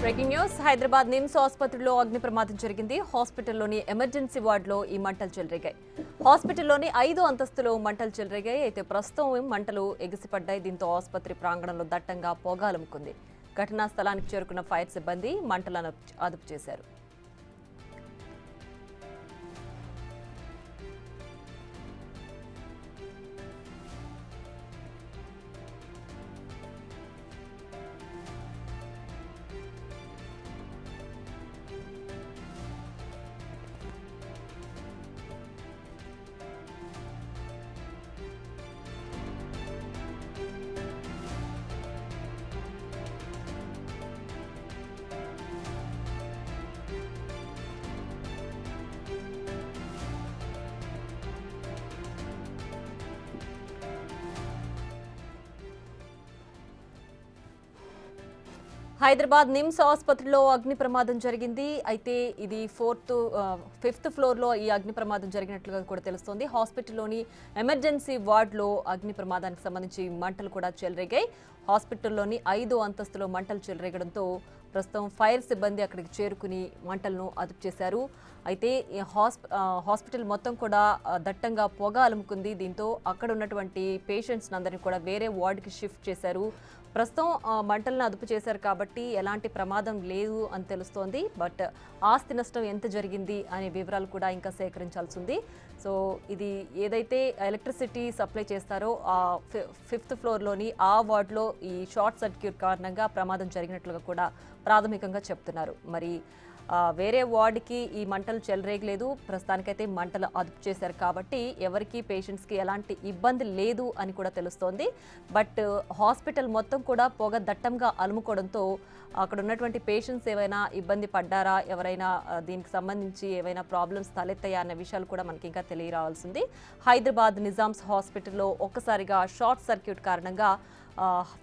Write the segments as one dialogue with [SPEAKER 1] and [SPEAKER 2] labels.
[SPEAKER 1] Breaking news Hyderabad NIMS ఆసుపత్రిలో అగ్ని ప్రమాదం జరిగింది. హాస్పిటల్లోని ఎమర్జెన్సీ వార్డులో ఈ మంటలు చెలరేగాయి. హాస్పిటల్లోని 5వ అంతస్తులో మంటలు చెలరేగాయి. అయితే ప్రస్తుతం మంటలు ఎగిసిపడ్డాయి. దీంతో ఆసుపత్రి ప్రాంగణంలో దట్టంగా పొగ అలుముకుంది. ఘటనా స్థలానికి చేరుకున్న ఫైర్ సిబ్బంది మంటలను అదుపు చేశారు. హైదరాబాద్ నిమ్స్ ఆసుపత్రిలో అగ్ని ప్రమాదం జరిగింది. అయితే ఇది 5th ఫ్లోర్లో ఈ అగ్ని ప్రమాదం జరిగినట్లుగా కూడా తెలుస్తోంది. హాస్పిటల్లోని ఎమర్జెన్సీ వార్డులో అగ్ని ప్రమాదానికి సంబంధించి మంటలు కూడా చెలరేగాయి. హాస్పిటల్లోని 5వ అంతస్తులో మంటలు చెలరేగడంతో ప్రస్తుతం ఫైర్ సిబ్బంది అక్కడికి చేరుకుని మంటలను అదుపు చేశారు. అయితే హాస్పిటల్ మొత్తం కూడా దట్టంగా పొగ అలుముకుంది. దీంతో అక్కడ ఉన్నటువంటి పేషెంట్స్ అందరినీ కూడా వేరే వార్డుకి షిఫ్ట్ చేశారు. ప్రస్తుతం మంటలను అదుపు చేశారు కాబట్టి ఎలాంటి ప్రమాదం లేదు అని తెలుస్తోంది. బట్ ఆస్తి నష్టం ఎంత జరిగింది అనే వివరాలు కూడా ఇంకా సేకరించాల్సి ఉంది. సో ఇది ఏదైతే ఎలక్ట్రిసిటీ సప్లై చేస్తారో ఆ 5th ఫ్లోర్లోని ఆ వార్డులో ఈ షార్ట్ సర్క్యూట్ కారణంగా ప్రమాదం జరిగినట్లుగా కూడా ప్రాథమికంగా చెప్తున్నారు. మరి వేరే వార్డుకి ఈ మంటలు చెలరేగలేదు. ప్రస్తుతానికైతే మంటలు అదుపు చేశారు కాబట్టి ఎవరికి పేషెంట్స్కి ఎలాంటి ఇబ్బంది లేదు అని కూడా తెలుస్తోంది. బట్ హాస్పిటల్ మొత్తం కూడా పొగ దట్టంగా అలుముకోవడంతో అక్కడ ఉన్నటువంటి పేషెంట్స్ ఏవైనా ఇబ్బంది పడ్డారా, ఎవరైనా దీనికి సంబంధించి ఏవైనా ప్రాబ్లమ్స్ తలెత్తాయా అన్న విషయాలు కూడా మనకి ఇంకా తెలియరావాల్సింది. హైదరాబాద్ నిజామ్స్ హాస్పిటల్లో ఒక్కసారిగా షార్ట్ సర్క్యూట్ కారణంగా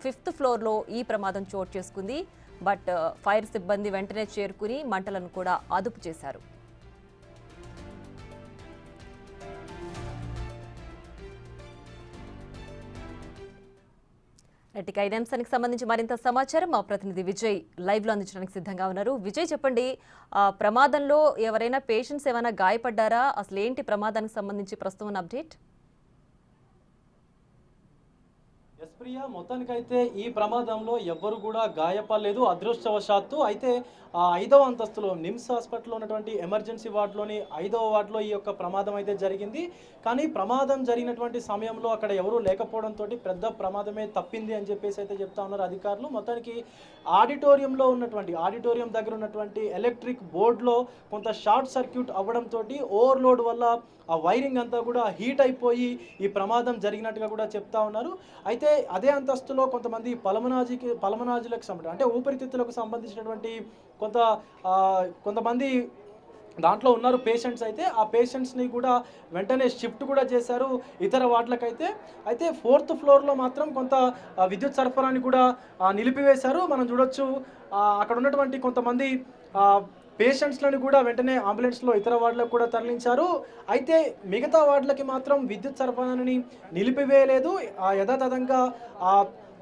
[SPEAKER 1] 5th ఫ్లోర్లో ఈ ప్రమాదం చోటు చేసుకుంది. బట్ ఫైర్ సిబ్బంది వెంటనే చేరుకుని మంటలను కూడా అదుపు చేశారు. ఇక ఈ అంశానికి సంబంధించి మరింత సమాచారం మా ప్రతినిధి విజయ్ లైవ్ లో అందించడానికి సిద్ధంగా ఉన్నారు. విజయ్, చెప్పండి, ప్రమాదంలో ఎవరైనా పేషెంట్స్ ఏమైనా గాయపడ్డారా? అసలు ఏంటి ప్రమాదానికి సంబంధించి ప్రస్తుతం అప్డేట్?
[SPEAKER 2] ప్రియా, మొత్తానికైతే ఈ ప్రమాదంలో ఎవ్వరు కూడా గాయపడలేదు అదృష్టవశాత్తు. అయితే 5వ అంతస్తులో నిమ్స్ హాస్పిటల్లో ఉన్నటువంటి ఎమర్జెన్సీ వార్డులోని 5వ వార్డులో ఈ యొక్క ప్రమాదం అయితే జరిగింది. కానీ ప్రమాదం జరిగినటువంటి సమయంలో అక్కడ ఎవరూ లేకపోవడంతో పెద్ద ప్రమాదమే తప్పింది అని చెప్పేసి అయితే చెప్తా ఉన్నారు అధికారులు. మొత్తానికి ఆడిటోరియం దగ్గర ఉన్నటువంటి ఎలక్ట్రిక్ బోర్డులో కొంత షార్ట్ సర్క్యూట్ అవ్వడంతో ఓవర్లోడ్ వల్ల ఆ వైరింగ్ అంతా కూడా హీట్ అయిపోయి ఈ ప్రమాదం జరిగినట్టుగా కూడా చెప్తా ఉన్నారు. అయితే అదే అంతస్తులో కొంతమంది పల్మనాజులకు సంబంధించి అంటే ఊపిరితిత్తులకు సంబంధించినటువంటి కొంతమంది దాంట్లో ఉన్నారు పేషెంట్స్. అయితే ఆ పేషెంట్స్ని కూడా వెంటనే షిఫ్ట్ కూడా చేశారు ఇతర వార్డులకైతే. అయితే 4th ఫ్లోర్లో మాత్రం కొంత విద్యుత్ సరఫరాని కూడా నిలిపివేశారు. మనం చూడొచ్చు అక్కడ ఉన్నటువంటి కొంతమంది పేషెంట్స్లను కూడా వెంటనే అంబులెన్స్లో ఇతర వార్డులకు కూడా తరలించారు. అయితే మిగతా వార్డులకి మాత్రం విద్యుత్ సరఫరాని నిలిపివేయలేదు. యథాతథంగా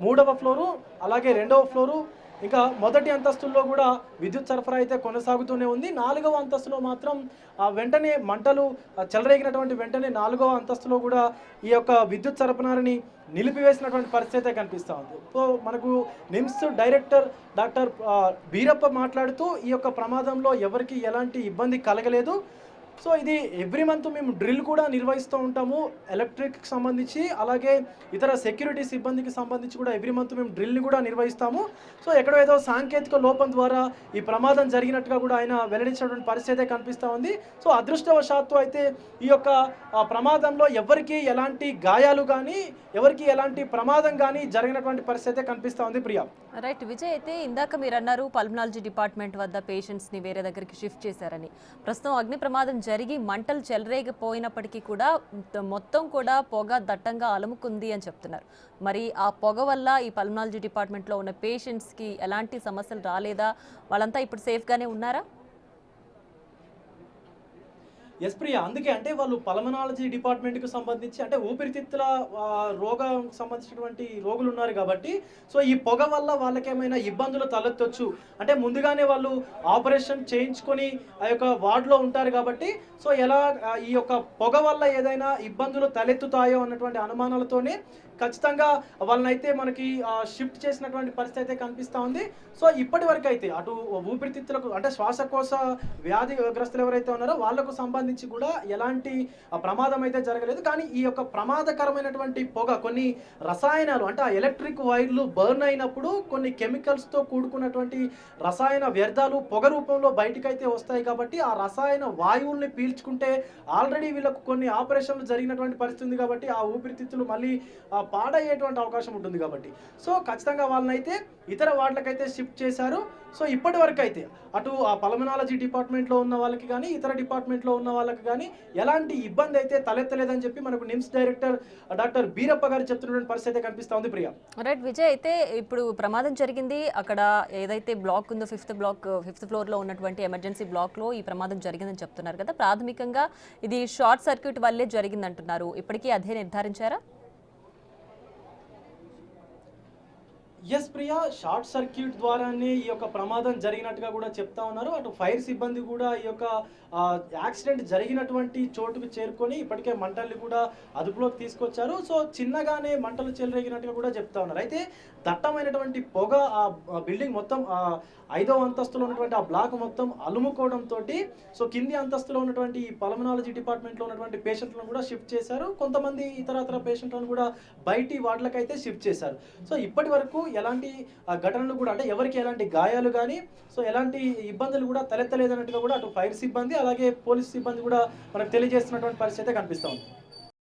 [SPEAKER 2] 3వ ఫ్లోరు అలాగే 2వ ఫ్లోరు ఇంకా మొదటి అంతస్తుల్లో కూడా విద్యుత్ సరఫరా అయితే కొనసాగుతూనే ఉంది. 4వ అంతస్తులో మాత్రం వెంటనే మంటలు చెలరేగినటువంటి వెంటనే 4వ అంతస్తులో కూడా ఈ యొక్క విద్యుత్ సరఫరాని నిలిపివేసినటువంటి పరిస్థితి కనిపిస్తూ ఉంది. సో మనకు నిమ్స్ డైరెక్టర్ డాక్టర్ బీరప్ప మాట్లాడుతూ ఈ యొక్క ప్రమాదంలో ఎవరికి ఎలాంటి ఇబ్బంది కలగలేదు. సో ఇది ఎవ్రీ మంత్ మేము డ్రిల్ కూడా నిర్వహిస్తూ ఉంటాము ఎలక్ట్రిక్కి సంబంధించి, అలాగే ఇతర సెక్యూరిటీ సిబ్బందికి సంబంధించి కూడా ఎవ్రీ మంత్ మేము డ్రిల్ని కూడా నిర్వహిస్తాము. సో ఎక్కడో ఏదో సాంకేతిక లోపం ద్వారా ఈ ప్రమాదం జరిగినట్టుగా కూడా ఆయన వెల్లడించినటువంటి పరిస్థితి కనిపిస్తూ ఉంది. సో అదృష్టవశాత్తు అయితే ఈ యొక్క ప్రమాదంలో ఎవరికి ఎలాంటి గాయాలు కానీ ఎవరికి ఎలాంటి ప్రమాదం కానీ జరిగినటువంటి పరిస్థితి కనిపిస్తూ ఉంది. ప్రియా,
[SPEAKER 1] రైట్ విజయ్, అయితే ఇందాక మీరు అన్నారు పల్మనాలజీ డిపార్ట్మెంట్ వద్ద పేషెంట్స్ని వేరే దగ్గరికి షిఫ్ట్ చేశారని. ప్రస్తుతం అగ్ని ప్రమాదం జరిగి మంటలు చెలరేగిపోయినప్పటికీ కూడా మొత్తం కూడా పొగ దట్టంగా అలుముకుంది అని చెప్తున్నారు. మరి ఆ పొగ వల్ల ఈ పల్మనాలజీ డిపార్ట్మెంట్లో ఉన్న పేషెంట్స్కి ఎలాంటి సమస్యలు రాలేదా? వాళ్ళంతా ఇప్పుడు సేఫ్గానే ఉన్నారా?
[SPEAKER 2] ఎస్ ప్రియ. అందుకే అంటే వాళ్ళు పల్మనాలజీ డిపార్ట్మెంట్‌కి సంబంధించి అంటే ఊపిరితిత్తుల రోగం సంబంధించినటువంటి రోగులు ఉన్నారు కాబట్టి, సో ఈ పొగ వల్ల వాళ్ళకేమైనా ఇబ్బందులు తలెత్తొచ్చు. అంటే ముందుగానే వాళ్ళు ఆపరేషన్ చేయించుకొని ఆ యొక్క వార్డ్‌లో ఉంటారు కాబట్టి, సో ఎలా ఈ యొక్క పొగ వల్ల ఏదైనా ఇబ్బందులు తలెత్తుతాయో అన్నటువంటి అనుమానాలతోనే ఖచ్చితంగా వాళ్ళనైతే మనకి షిఫ్ట్ చేసినటువంటి పరిస్థితి అయితే కనిపిస్తా ఉంది. సో ఇప్పటి వరకు అయితే అటు ఊపిరితిత్తులకు అంటే శ్వాసకోశ వ్యాధిగ్రస్తులు ఎవరైతే ఉన్నారో వాళ్ళకు సంబంధించి కూడా ఎలాంటి ప్రమాదం అయితే జరగలేదు. కానీ ఈ యొక్క ప్రమాదకరమైనటువంటి పొగ కొన్ని రసాయనాలు అంటే ఆ ఎలక్ట్రిక్ వైర్లు బర్న్ అయినప్పుడు కొన్ని కెమికల్స్తో కూడుకున్నటువంటి రసాయన వ్యర్థాలు పొగ రూపంలో బయటికైతే వస్తాయి కాబట్టి ఆ రసాయన వాయువుల్ని పీల్చుకుంటే ఆల్రెడీ వీళ్ళకు కొన్ని ఆపరేషన్లు జరిగినటువంటి పరిస్థితి ఉంది కాబట్టి ఆ ఊపిరితిత్తులు మళ్ళీ పాడయ్యేటువంటి అవకాశం ఉంటుంది కాబట్టి, సో ఖచ్చితంగా వాళ్ళనైతే ఇతర వార్డులకైతే షిఫ్ట్ చేశారు. సో ఇప్పటి వరకు అయితే అటు ఆ పల్మనాలజీ డిపార్ట్మెంట్లో ఉన్న వాళ్ళకి కానీ ఇతర డిపార్ట్మెంట్లో ఉన్న వాళ్ళకి కానీ ఎలాంటి ఇబ్బంది అయితే తలెత్తలేదని చెప్పి మనకు నిమ్స్ డైరెక్టర్ డాక్టర్ బీరప్ప గారు చెప్తున్నటువంటి పరిస్థితి అయితే కనిపిస్తూ ఉంది. ప్రియా.
[SPEAKER 1] రైట్ విజయ్, అయితే ఇప్పుడు ప్రమాదం జరిగింది అక్కడ ఏదైతే బ్లాక్ ఉందో ఫిఫ్త్ ఫ్లోర్లో ఉన్నటువంటి ఎమర్జెన్సీ బ్లాక్లో ఈ ప్రమాదం జరిగిందని చెప్తున్నారు కదా. ప్రాథమికంగా ఇది షార్ట్ సర్క్యూట్ వల్లే జరిగిందంటున్నారు. ఇప్పటికీ అదే నిర్ధారించారా?
[SPEAKER 2] ఎస్ ప్రియా, షార్ట్ సర్క్యూట్ ద్వారానే ఈ యొక్క ప్రమాదం జరిగినట్టుగా కూడా చెప్తా ఉన్నారు. అటు ఫైర్ సిబ్బంది కూడా ఈ యొక్క యాక్సిడెంట్ జరిగినటువంటి చోటుకు చేరుకొని ఇప్పటికే మంటల్ని కూడా అదుపులోకి తీసుకొచ్చారు. సో చిన్నగానే మంటలు చెలరేగినట్టుగా కూడా చెప్తా ఉన్నారు. అయితే దట్టమైనటువంటి పొగ ఆ బిల్డింగ్ మొత్తం 5వ అంతస్తులో ఉన్నటువంటి ఆ బ్లాక్ మొత్తం అలుముకోవడంతో సో కింది అంతస్తులో ఉన్నటువంటి ఈ పల్మనాలజీ డిపార్ట్మెంట్లో ఉన్నటువంటి పేషెంట్లను కూడా షిఫ్ట్ చేశారు. కొంతమంది ఇతర పేషెంట్లను కూడా బయటి వార్డులకైతే షిఫ్ట్ చేశారు. సో ఇప్పటి వరకు ఎలాంటి ఘటనలు కూడా అంటే ఎవరికి ఎలాంటి గాయాలు కానీ సో ఎలాంటి ఇబ్బందులు కూడా తలెత్తలేదన్నట్టుగా కూడా అటు ఫైర్ సిబ్బంది అలాగే పోలీస్ సిబ్బంది కూడా మనకు తెలియజేస్తున్నటువంటి పరిస్థితి కనిపిస్తూ ఉంది.